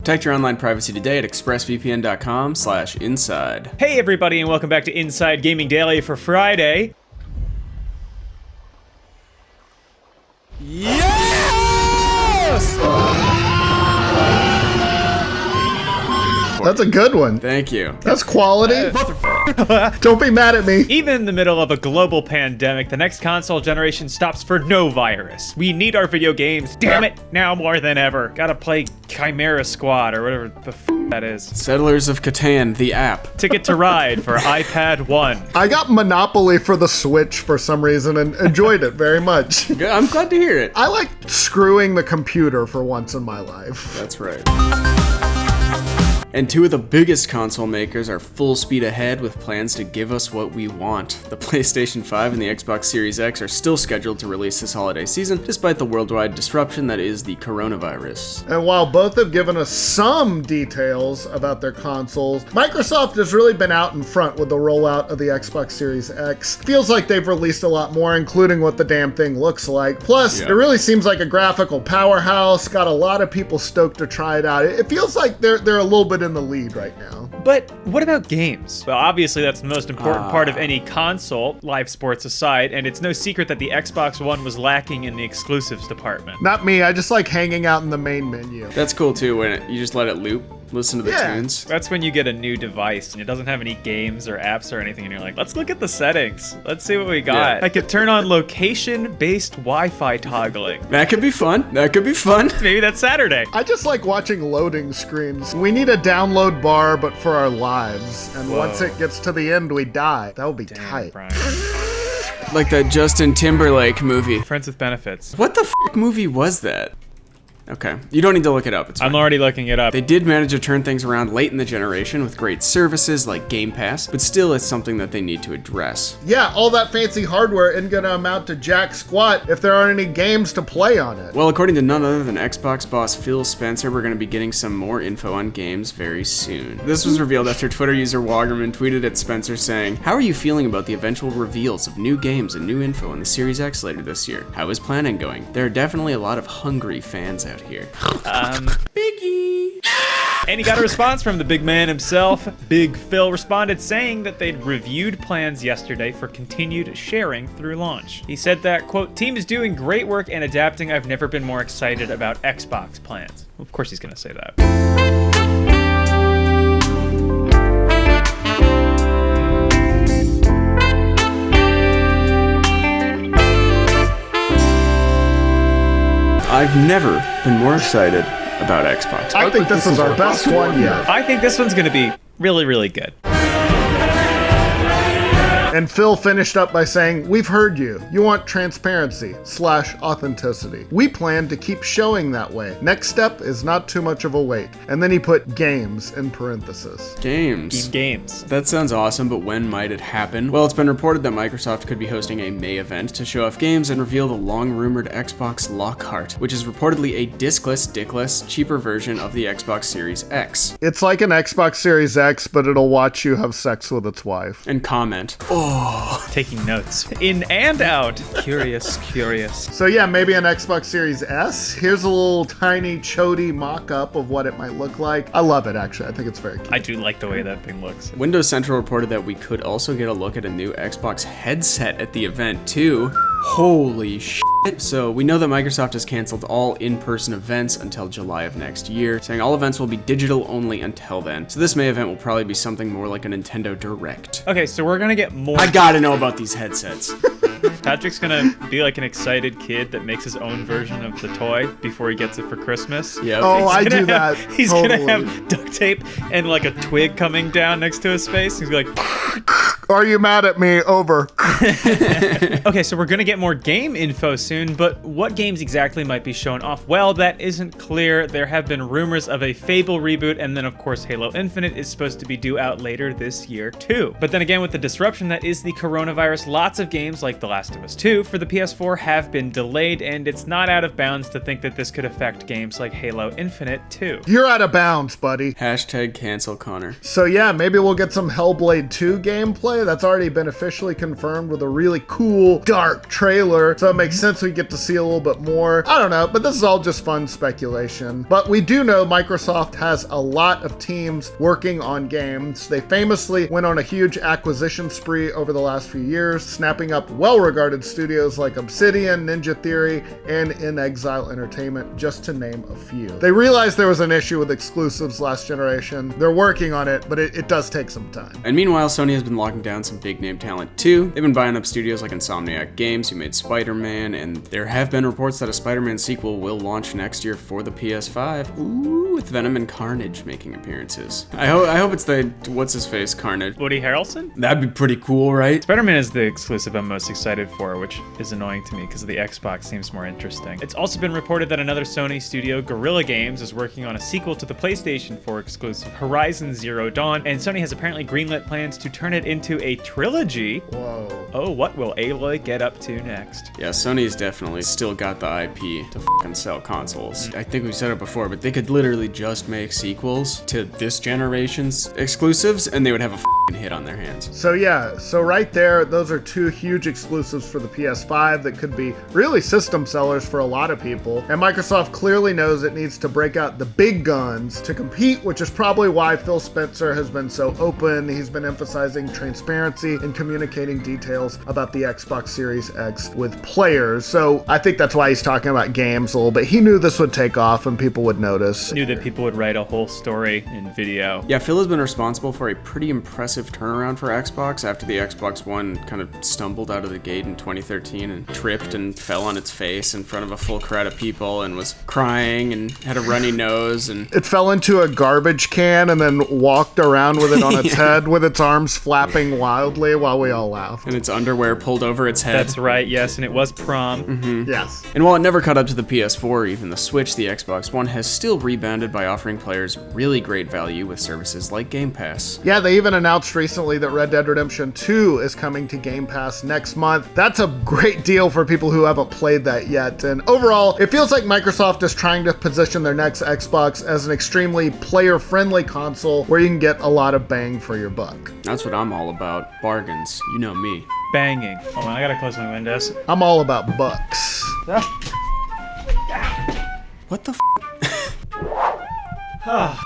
Protect your online privacy today at expressvpn.com/inside. Hey everybody, and welcome back to Inside Gaming Daily for Friday. Yes! That's a good one. Thank you. That's quality. Don't be mad at me. Even in the middle of a global pandemic, the next console generation stops for no virus. We need our video games, damn it, now more than ever. Gotta play Chimera Squad or whatever the that is. Settlers of Catan, the app. Ticket to Ride for iPad 1. I got Monopoly for the Switch for some reason and enjoyed it very much. Good, I'm glad to hear it. I like screwing the computer for once in my life. That's right. And two of the biggest console makers are full speed ahead with plans to give us what we want. The PlayStation 5 and the Xbox Series X are still scheduled to release this holiday season, despite the worldwide disruption that is the coronavirus. And while both have given us some details about their consoles, Microsoft has really been out in front with the rollout of the Xbox Series X. Feels like they've released a lot more, including what the damn thing looks like. Plus, It really seems like a graphical powerhouse, got a lot of people stoked to try it out. It feels like they're a little bit in the lead right now. But what about games? Well, obviously that's the most important part of any console, live sports aside, and it's no secret that the Xbox One was lacking in the exclusives department. Not me, I just like hanging out in the main menu. That's cool too when you just let it loop, listen to the tunes. That's when you get a new device and it doesn't have any games or apps or anything and you're like, let's look at the settings. Let's see what we got. I could turn on location-based Wi-Fi toggling. That could be fun. That could be fun. Maybe that's Saturday. I just like watching loading screens. We need a download bar, but for our lives. And once it gets to the end, we die. That would be tight. Brian. Like that Justin Timberlake movie. Friends with Benefits. What the movie was that? Okay, you don't need to look it up. It's fine. I'm already looking it up. They did manage to turn things around late in the generation with great services like Game Pass, but still it's something that they need to address. Yeah, all that fancy hardware isn't gonna amount to jack squat if there aren't any games to play on it. Well, according to none other than Xbox boss Phil Spencer, we're gonna be getting some more info on games very soon. This was revealed after Twitter user Wagerman tweeted at Spencer saying, "How are you feeling about the eventual reveals of new games and new info on the Series X later this year? How is planning going? There are definitely a lot of hungry fans out here." Biggie. And he got a response from the big man himself. Big Phil responded saying that they'd reviewed plans yesterday for continued sharing through launch. He said that, quote, "Team is doing great work and adapting. I've never been more excited about Xbox plans." Of course he's gonna say that. I've never been more excited about Xbox. I think this is our best one yet. I think this one's gonna be really, really good. And Phil finished up by saying, "We've heard you. You want transparency/authenticity. We plan to keep showing that way. Next step is not too much of a wait." And then he put games in parentheses. Games. Games. That sounds awesome, but when might it happen? Well, it's been reported that Microsoft could be hosting a May event to show off games and reveal the long-rumored Xbox Lockhart, which is reportedly a dickless, cheaper version of the Xbox Series X. It's like an Xbox Series X, but it'll watch you have sex with its wife. And comment, "Oh." Taking notes. In and out. Curious. So yeah, maybe an Xbox Series S. Here's a little tiny chody mock-up of what it might look like. I love it, actually. I think it's very cute. I do like the way that thing looks. Windows Central reported that we could also get a look at a new Xbox headset at the event too. Holy shit. So we know that Microsoft has canceled all in-person events until July of next year, saying all events will be digital only until then. So this May event will probably be something more like a Nintendo Direct. Okay, so we're gonna get more. I gotta know about these headsets. Patrick's gonna be like an excited kid that makes his own version of the toy before he gets it for Christmas. Yep. Oh, I do that. He's totally. gonna have duct tape and like a twig coming down next to his face. He's like, "Are you mad at me? Over." okay, so we're gonna get more game info soon, but what games exactly might be shown off? Well, that isn't clear. There have been rumors of a Fable reboot, and then of course Halo Infinite is supposed to be due out later this year too. But then again, with the disruption that is the coronavirus, lots of games like The Last of Us 2 for the PS4 have been delayed, and it's not out of bounds to think that this could affect games like Halo Infinite too. You're out of bounds, buddy. Hashtag cancel Connor. So yeah, maybe we'll get some Hellblade 2 gameplay gameplay that's already been officially confirmed with a really cool, dark trailer. So it makes sense we get to see a little bit more. I don't know, but this is all just fun speculation. But we do know Microsoft has a lot of teams working on games. They famously went on a huge acquisition spree over the last few years, snapping up well-regarded studios like Obsidian, Ninja Theory, and In Exile Entertainment, just to name a few. They realized there was an issue with exclusives last generation. They're working on it, but it does take some time. And meanwhile, Sony has been locking down some big name talent too. They've been buying up studios like Insomniac Games, who made Spider-Man, and there have been reports that a Spider-Man sequel will launch next year for the PS5. Ooh, with Venom and Carnage making appearances. I hope it's the, what's his face, Carnage. Woody Harrelson? That'd be pretty cool, right? Spider-Man is the exclusive I'm most excited for, which is annoying to me because the Xbox seems more interesting. It's also been reported that another Sony studio, Guerrilla Games, is working on a sequel to the PlayStation 4 exclusive Horizon Zero Dawn, and Sony has apparently greenlit plans to turn it into a trilogy. Whoa. Oh, what will Aloy get up to next? Yeah, Sony's definitely still got the IP to fucking sell consoles. I think we said it before, but they could literally just make sequels to this generation's exclusives, and they would have a fucking hit on their hands. So yeah, so right there, those are two huge exclusives for the PS5 that could be really system sellers for a lot of people. And Microsoft clearly knows it needs to break out the big guns to compete, which is probably why Phil Spencer has been so open. He's been emphasizing transparency and communicating details about the Xbox Series X with players. So I think that's why he's talking about games a little bit. He knew this would take off and people would notice. Knew that people would write a whole story in video. Yeah, Phil has been responsible for a pretty impressive turnaround for Xbox after the Xbox One kind of stumbled out of the gate in 2013 and tripped and fell on its face in front of a full crowd of people and was crying and had a runny nose, and it fell into a garbage can and then walked around with it on its head with its arms flapping wildly while we all laughed. And its underwear pulled over its head. That's right, yes, and it was prom. Mm-hmm. Yes. And while it never caught up to the PS4 or even the Switch, the Xbox One has still rebounded by offering players really great value with services like Game Pass. Yeah, they even announced recently that Red Dead Redemption 2 is coming to Game Pass next month. That's a great deal for people who haven't played that yet. And overall, it feels like Microsoft is trying to position their next Xbox as an extremely player-friendly console where you can get a lot of bang for your buck. That's what I'm all about. Bargains. You know me. Banging. Hold on, I gotta close my windows. I'm all about bucks. What the f?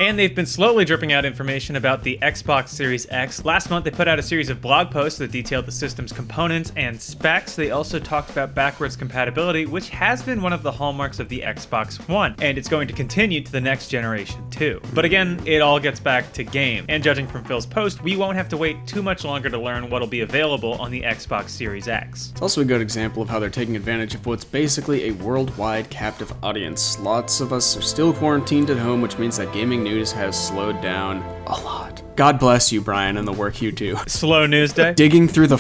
And they've been slowly dripping out information about the Xbox Series X. Last month, they put out a series of blog posts that detailed the system's components and specs. They also talked about backwards compatibility, which has been one of the hallmarks of the Xbox One, and it's going to continue to the next generation too. But again, it all gets back to game. And judging from Phil's post, we won't have to wait too much longer to learn what'll be available on the Xbox Series X. It's also a good example of how they're taking advantage of what's basically a worldwide captive audience. Lots of us are still quarantined at home, which means that gaming news has slowed down a lot. God bless you, Brian, and the work you do. Slow news day? Digging through the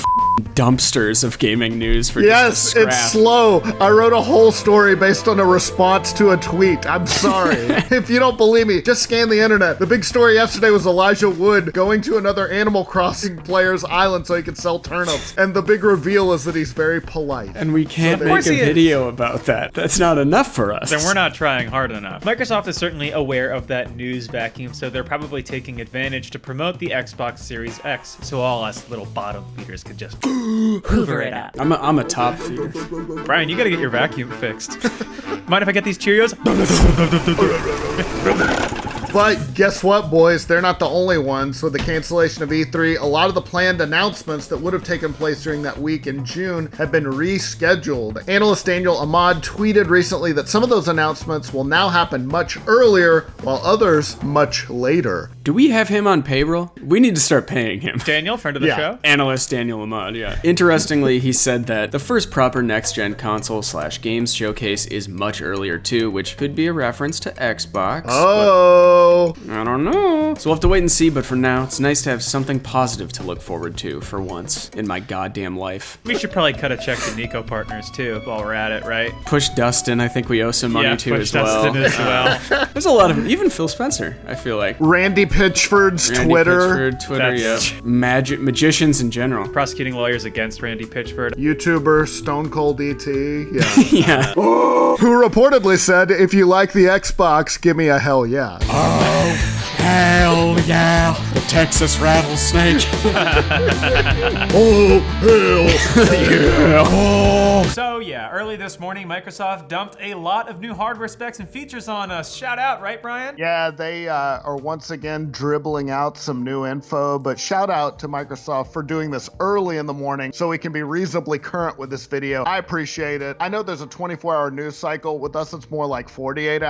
dumpsters of gaming news for just a scrap. It's slow. I wrote a whole story based on a response to a tweet. I'm sorry. If you don't believe me, just scan the internet. The big story yesterday was Elijah Wood going to another Animal Crossing player's island so he could sell turnips. And the big reveal is that he's very polite. And we can't make a video about that. That's not enough for us. Then we're not trying hard enough. Microsoft is certainly aware of that news vacuum, so they're probably taking advantage to promote the Xbox Series X, so all us little bottom feeders could just hoover it up. I'm a top feeder. Brian, you gotta get your vacuum fixed. Mind if I get these Cheerios? But guess what, boys? They're not the only ones. With the cancellation of E3, a lot of the planned announcements that would have taken place during that week in June have been rescheduled. Analyst Daniel Ahmad tweeted recently that some of those announcements will now happen much earlier, while others much later. Do we have him on payroll? We need to start paying him. Daniel, friend of the show? Analyst Daniel Ahmad, yeah. Interestingly, he said that the first proper next-gen console/games showcase is much earlier too, which could be a reference to Xbox. Oh. I don't know. So we'll have to wait and see, but for now, it's nice to have something positive to look forward to for once in my goddamn life. We should probably cut a check to Nico Partners too, while we're at it, right? Push Dustin, I think we owe some money to as well. Dustin as well. There's a lot of, even Phil Spencer, I feel like. Randy Pitchford's Twitter. Yeah. Magicians in general. Prosecuting lawyers against Randy Pitchford. YouTuber Stone Cold ET. Yeah. Yeah. Who reportedly said, if you like the Xbox, give me a hell yeah. Hell yeah, the Texas rattlesnake. Oh, hell. So yeah, early this morning, Microsoft dumped a lot of new hardware specs and features on us. Shout out, right, Brian? Yeah, they are once again dribbling out some new info, but shout out to Microsoft for doing this early in the morning so we can be reasonably current with this video. I appreciate it. I know there's a 24-hour news cycle. With us, it's more like 48 hours.